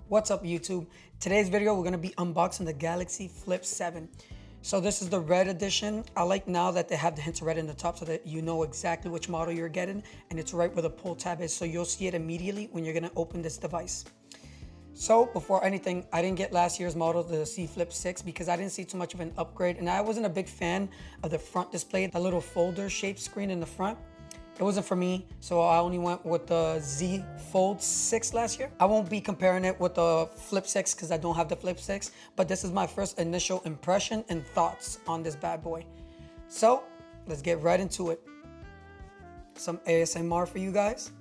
What's up YouTube? Today's video we're going to be unboxing the Galaxy Flip 7. So this is the red edition. I like now that they have the hint of red in the top so that you know exactly which model you're getting, and it's right where the pull tab is, so you'll see it immediately when you're going to open this device. So before anything, I didn't get last year's model, the C Flip 6, because I didn't see too much of an upgrade, and I wasn't a big fan of the front display, the little folder shaped screen in the front. It wasn't for me, so I only went with the Z Fold 6 last year. I won't be comparing it with the Flip 6 because I don't have the Flip 6, but this is my first initial impression and thoughts on this bad boy. So let's get right into it. Some ASMR for you guys.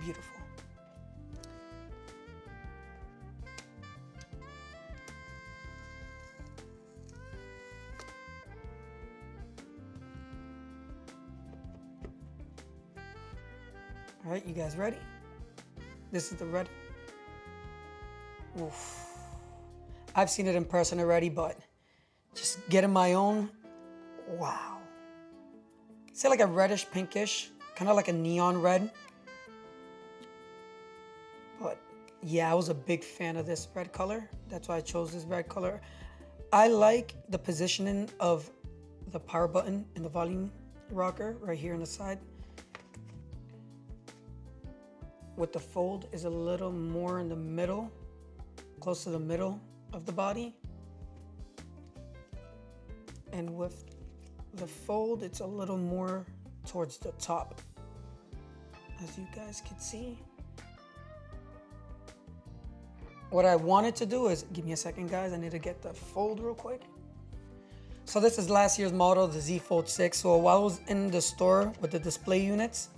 Beautiful. All right, you guys ready? This is the red. Oof. I've seen it in person already, but just getting my own, wow. It's like a reddish pinkish, kind of like a neon red. But yeah, I was a big fan of this red color. That's why I chose this red color. I like the positioning of the power button and the volume rocker right here on the side. With the fold is a little more in the middle, close to the middle of the body. And with the fold, it's a little more towards the top, as you guys can see. What I wanted to do is, give me a second guys, I need to get the fold real quick. So this is last year's model, the Z Fold 6. So while I was in the store with the display units,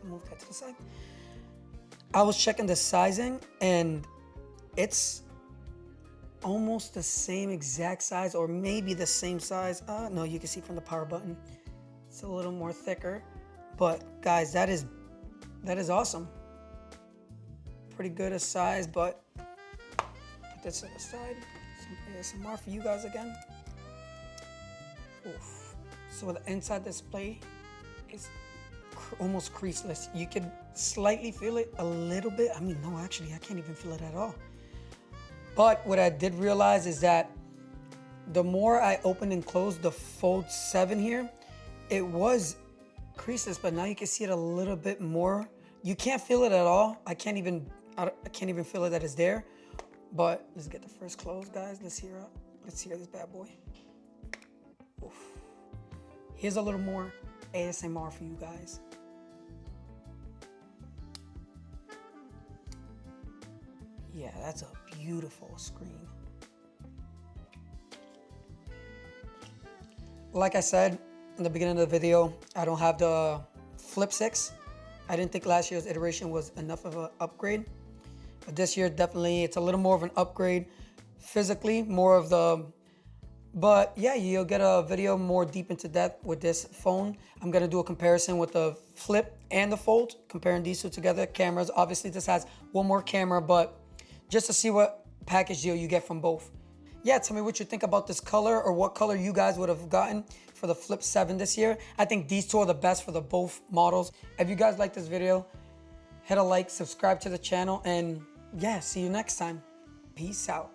move that to the side. I was checking the sizing and it's almost the same exact size, or maybe the same size. No, you can see from the power button, it's a little more thicker. But guys, that is awesome. Pretty good a size, but put this to the side. Some ASMR for you guys again. Oof. So the inside display is almost creaseless. You could slightly feel it a little bit. I mean, no, actually, I can't even feel it at all. But what I did realize is that the more I opened and closed the Fold 7 here, it was creaseless, but now you can see it a little bit more. You can't feel it at all. I can't even feel it that it's there. But let's get the first close, guys. Let's hear this bad boy. Oof. Here's a little more ASMR for you guys. Yeah, that's a beautiful screen. Like I said in the beginning of the video, I don't have the Flip 6. I didn't think last year's iteration was enough of an upgrade. But this year, definitely, it's a little more of an upgrade physically, more of the... But yeah, you'll get a video more deep into depth with this phone. I'm gonna do a comparison with the Flip and the Fold, comparing these two together. Cameras, obviously this has one more camera, but just to see what package deal you get from both. Yeah, tell me what you think about this color, or what color you guys would have gotten for the Flip 7 this year. I think these two are the best for the both models. If you guys like this video, hit a like, subscribe to the channel, and yeah, see you next time. Peace out.